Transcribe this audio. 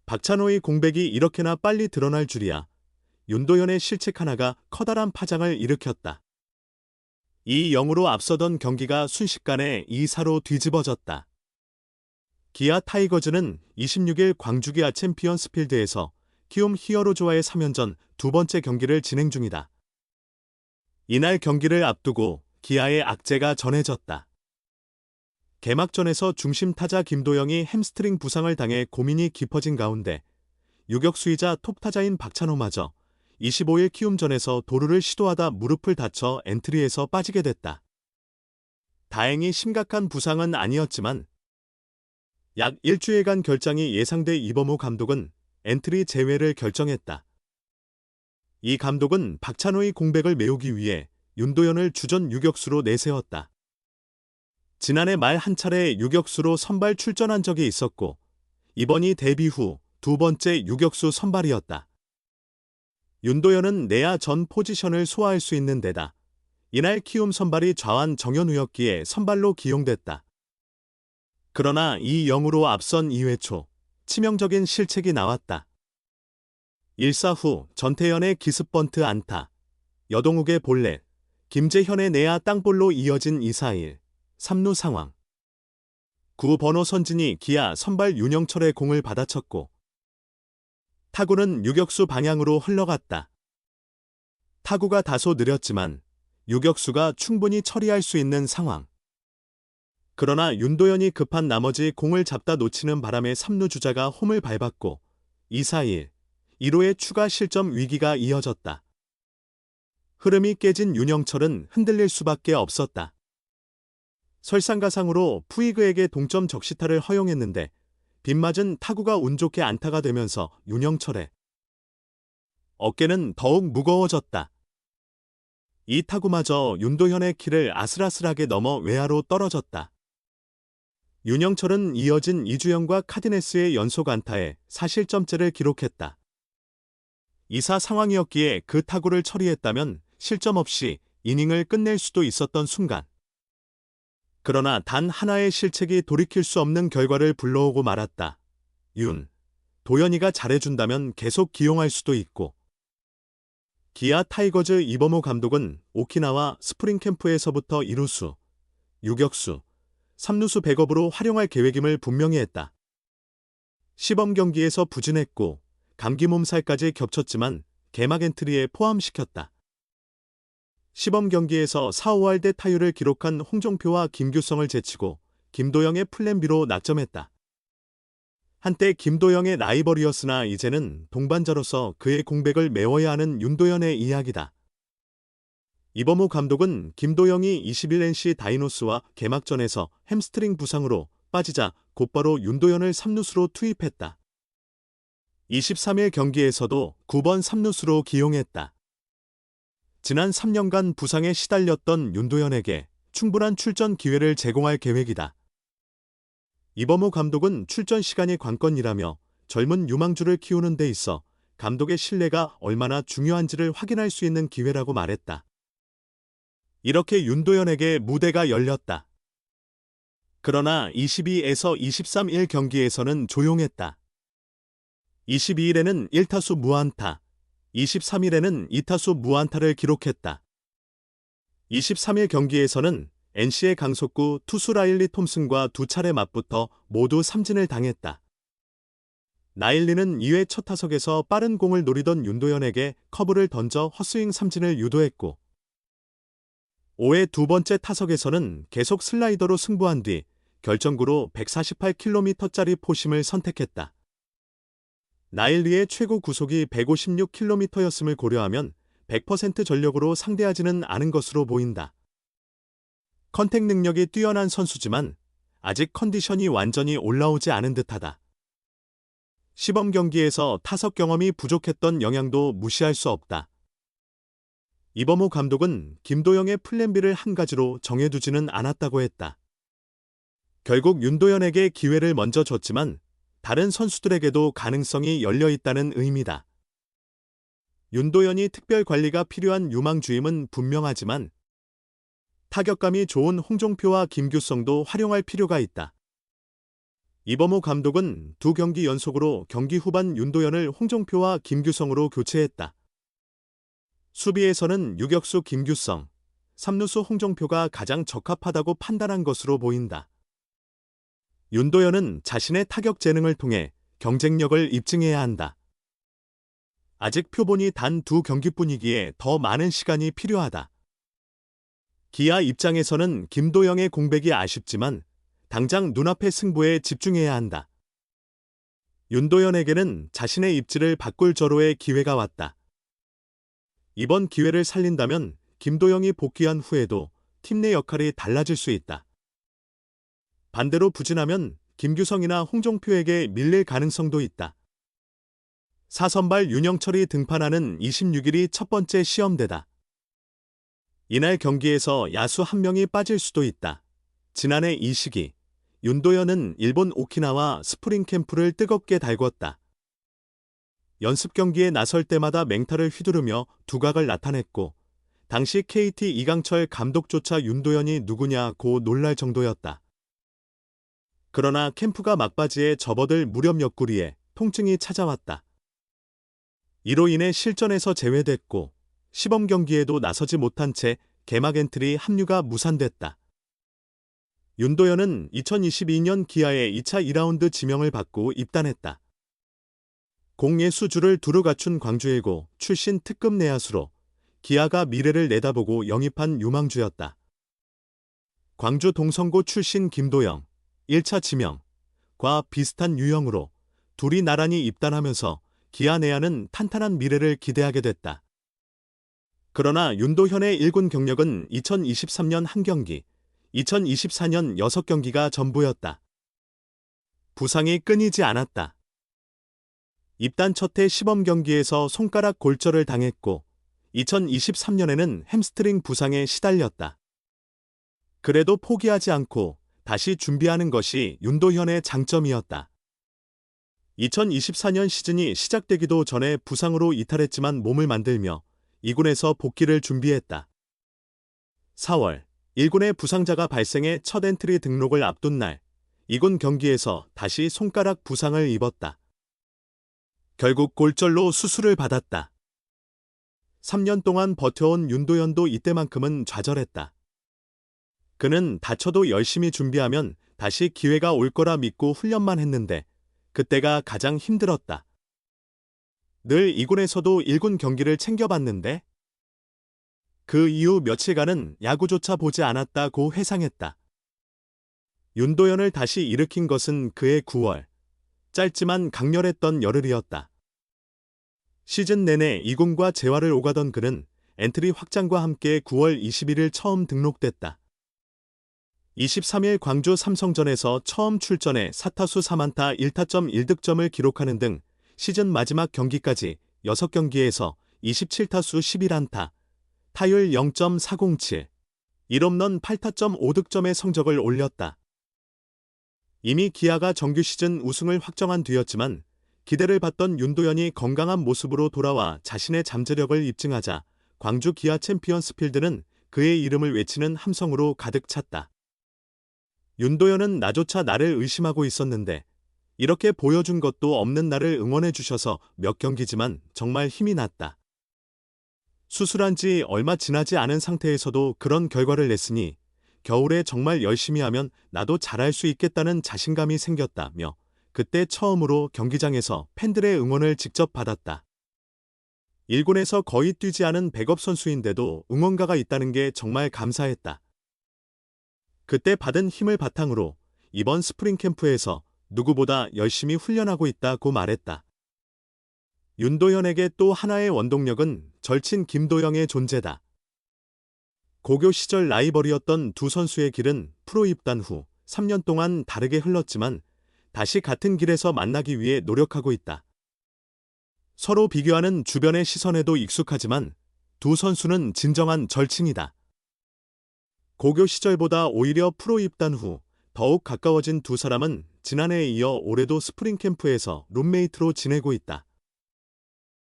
박찬호의 공백이 이렇게나 빨리 드러날 줄이야. 윤도현의 실책 하나가 커다란 파장을 일으켰다. 2-0으로 앞서던 경기가 순식간에 2-4로 뒤집어졌다. 기아 타이거즈는 26일 광주 기아 챔피언스 필드에서 키움 히어로즈와의 3연전 두 번째 경기를 진행 중이다. 이날 경기를 앞두고 기아의 악재가 전해졌다. 개막전에서 중심 타자 김도영이 햄스트링 부상을 당해 고민이 깊어진 가운데 유격수이자 톱타자인 박찬호마저 25일 키움전에서 도루를 시도하다 무릎을 다쳐 엔트리에서 빠지게 됐다. 다행히 심각한 부상은 아니었지만 약 일주일간 결장이 예상돼 이범호 감독은 엔트리 제외를 결정했다. 이 감독은 박찬호의 공백을 메우기 위해 윤도현을 주전 유격수로 내세웠다. 지난해 말 한 차례 유격수로 선발 출전한 적이 있었고 이번이 데뷔 후 두 번째 유격수 선발이었다. 윤도현은 내야 전 포지션을 소화할 수 있는 데다 이날 키움 선발이 좌완 정현우였기에 선발로 기용됐다. 그러나 2-0으로 앞선 2회 초 치명적인 실책이 나왔다. 1사 후 전태현의 기습 번트 안타, 여동욱의 볼넷, 김재현의 내야 땅볼로 이어진 2-1, 3루 상황. 9번호 선진이 기아 선발 윤영철의 공을 받아쳤고 타구는 유격수 방향으로 흘러갔다. 타구가 다소 느렸지만 유격수가 충분히 처리할 수 있는 상황. 그러나 윤도현이 급한 나머지 공을 잡다 놓치는 바람에 3루 주자가 홈을 밟았고 2-1, 1호의 추가 실점 위기가 이어졌다. 흐름이 깨진 윤영철은 흔들릴 수밖에 없었다. 설상가상으로 푸이그에게 동점 적시타를 허용했는데 빗맞은 타구가 운 좋게 안타가 되면서 윤영철의 어깨는 더욱 무거워졌다. 이 타구마저 윤도현의 키를 아슬아슬하게 넘어 외야로 떨어졌다. 윤영철은 이어진 이주영과 카디네스의 연속 안타에 4실점째를 기록했다. 2사 상황이었기에 그 타구를 처리했다면 실점 없이 이닝을 끝낼 수도 있었던 순간. 그러나 단 하나의 실책이 돌이킬 수 없는 결과를 불러오고 말았다. 도현이가 잘해준다면 계속 기용할 수도 있고. 기아 타이거즈 이범호 감독은 오키나와 스프링 캠프에서부터 2루수, 유격수, 3루수 백업으로 활용할 계획임을 분명히 했다. 시범 경기에서 부진했고 감기 몸살까지 겹쳤지만 개막 엔트리에 포함시켰다. 시범 경기에서 4-5할 대 타율을 기록한 홍종표와 김규성을 제치고 김도영의 플랜 B로 낙점했다. 한때 김도영의 라이벌이었으나 이제는 동반자로서 그의 공백을 메워야 하는 윤도현의 이야기다. 이범호 감독은 김도영이 21NC 다이노스와 개막전에서 햄스트링 부상으로 빠지자 곧바로 윤도현을 3루수로 투입했다. 23일 경기에서도 9번 3루수로 기용했다. 지난 3년간 부상에 시달렸던 윤도현에게 충분한 출전 기회를 제공할 계획이다. 이범호 감독은 출전 시간이 관건이라며 젊은 유망주를 키우는 데 있어 감독의 신뢰가 얼마나 중요한지를 확인할 수 있는 기회라고 말했다. 이렇게 윤도현에게 무대가 열렸다. 그러나 22에서 23일 경기에서는 조용했다. 22일에는 1타수 무안타, 23일에는 2타수 무안타를 기록했다. 23일 경기에서는 NC의 강속구 투수 라일리 톰슨과 두 차례 맞붙어 모두 삼진을 당했다. 라일리는 2회 첫 타석에서 빠른 공을 노리던 윤도현에게 커브를 던져 헛스윙 삼진을 유도했고 5회 두 번째 타석에서는 계속 슬라이더로 승부한 뒤 결정구로 148km짜리 포심을 선택했다. 라일리의 최고 구속이 156km였음을 고려하면 100% 전력으로 상대하지는 않은 것으로 보인다. 컨택 능력이 뛰어난 선수지만 아직 컨디션이 완전히 올라오지 않은 듯하다. 시범 경기에서 타석 경험이 부족했던 영향도 무시할 수 없다. 이범호 감독은 김도영의 플랜 B를 한 가지로 정해두지는 않았다고 했다. 결국 윤도현에게 기회를 먼저 줬지만 다른 선수들에게도 가능성이 열려 있다는 의미다. 윤도현이 특별 관리가 필요한 유망주임은 분명하지만 타격감이 좋은 홍종표와 김규성도 활용할 필요가 있다. 이범호 감독은 두 경기 연속으로 경기 후반 윤도현을 홍종표와 김규성으로 교체했다. 수비에서는 유격수 김규성, 3루수 홍종표가 가장 적합하다고 판단한 것으로 보인다. 윤도현은 자신의 타격 재능을 통해 경쟁력을 입증해야 한다. 아직 표본이 단 두 경기뿐이기에 더 많은 시간이 필요하다. 기아 입장에서는 김도영의 공백이 아쉽지만 당장 눈앞의 승부에 집중해야 한다. 윤도현에게는 자신의 입지를 바꿀 절호의 기회가 왔다. 이번 기회를 살린다면 김도영이 복귀한 후에도 팀 내 역할이 달라질 수 있다. 반대로 부진하면 김규성이나 홍종표에게 밀릴 가능성도 있다. 4선발 윤영철이 등판하는 26일이 첫 번째 시험대다. 이날 경기에서 야수 한 명이 빠질 수도 있다. 지난해 이 시기 윤도현은 일본 오키나와 스프링 캠프를 뜨겁게 달궜다. 연습 경기에 나설 때마다 맹타를 휘두르며 두각을 나타냈고 당시 KT 이강철 감독조차 윤도현이 누구냐고 놀랄 정도였다. 그러나 캠프가 막바지에 접어들 무렵 옆구리에 통증이 찾아왔다. 이로 인해 실전에서 제외됐고 시범 경기에도 나서지 못한 채 개막 엔트리 합류가 무산됐다. 윤도현은 2022년 기아의 2차 2라운드 지명을 받고 입단했다. 공예수주를 두루 갖춘 광주일고 출신 특급 내야수로 기아가 미래를 내다보고 영입한 유망주였다. 광주 동성고 출신 김도영, 1차 지명과 비슷한 유형으로 둘이 나란히 입단하면서 기아 내야는 탄탄한 미래를 기대하게 됐다. 그러나 윤도현의 1군 경력은 2023년 1경기, 2024년 6경기가 전부였다. 부상이 끊이지 않았다. 입단 첫해 시범 경기에서 손가락 골절을 당했고 2023년에는 햄스트링 부상에 시달렸다. 그래도 포기하지 않고 다시 준비하는 것이 윤도현의 장점이었다. 2024년 시즌이 시작되기도 전에 부상으로 이탈했지만 몸을 만들며 2군에서 복귀를 준비했다. 4월 1군에 부상자가 발생해 첫 엔트리 등록을 앞둔 날 2군 경기에서 다시 손가락 부상을 입었다. 결국 골절로 수술을 받았다. 3년 동안 버텨온 윤도현도 이때만큼은 좌절했다. 그는 다쳐도 열심히 준비하면 다시 기회가 올 거라 믿고 훈련만 했는데 그때가 가장 힘들었다. 늘 2군에서도 1군 경기를 챙겨봤는데 그 이후 며칠간은 야구조차 보지 않았다고 회상했다. 윤도현을 다시 일으킨 것은 그해 9월, 짧지만 강렬했던 열흘이었다. 시즌 내내 2군과 재활을 오가던 그는 엔트리 확장과 함께 9월 21일 처음 등록됐다. 23일 광주 삼성전에서 처음 출전해 4타수 3안타 1타점 1득점을 기록하는 등 시즌 마지막 경기까지 6경기에서 27타수 11안타, 타율 0.407, 1홈런 8타점 5득점의 성적을 올렸다. 이미 기아가 정규 시즌 우승을 확정한 뒤였지만 기대를 받던 윤도현이 건강한 모습으로 돌아와 자신의 잠재력을 입증하자 광주 기아 챔피언스 필드는 그의 이름을 외치는 함성으로 가득 찼다. 윤도현은 나조차 나를 의심하고 있었는데 이렇게 보여준 것도 없는 나를 응원해 주셔서 몇 경기지만 정말 힘이 났다. 수술한 지 얼마 지나지 않은 상태에서도 그런 결과를 냈으니 겨울에 정말 열심히 하면 나도 잘할 수 있겠다는 자신감이 생겼다며 그때 처음으로 경기장에서 팬들의 응원을 직접 받았다. 1군에서 거의 뛰지 않은 백업 선수인데도 응원가가 있다는 게 정말 감사했다. 그때 받은 힘을 바탕으로 이번 스프링 캠프에서 누구보다 열심히 훈련하고 있다고 말했다. 윤도현에게 또 하나의 원동력은 절친 김도영의 존재다. 고교 시절 라이벌이었던 두 선수의 길은 프로 입단 후 3년 동안 다르게 흘렀지만 다시 같은 길에서 만나기 위해 노력하고 있다. 서로 비교하는 주변의 시선에도 익숙하지만 두 선수는 진정한 절친이다. 고교 시절보다 오히려 프로 입단 후 더욱 가까워진 두 사람은 지난해에 이어 올해도 스프링 캠프에서 룸메이트로 지내고 있다.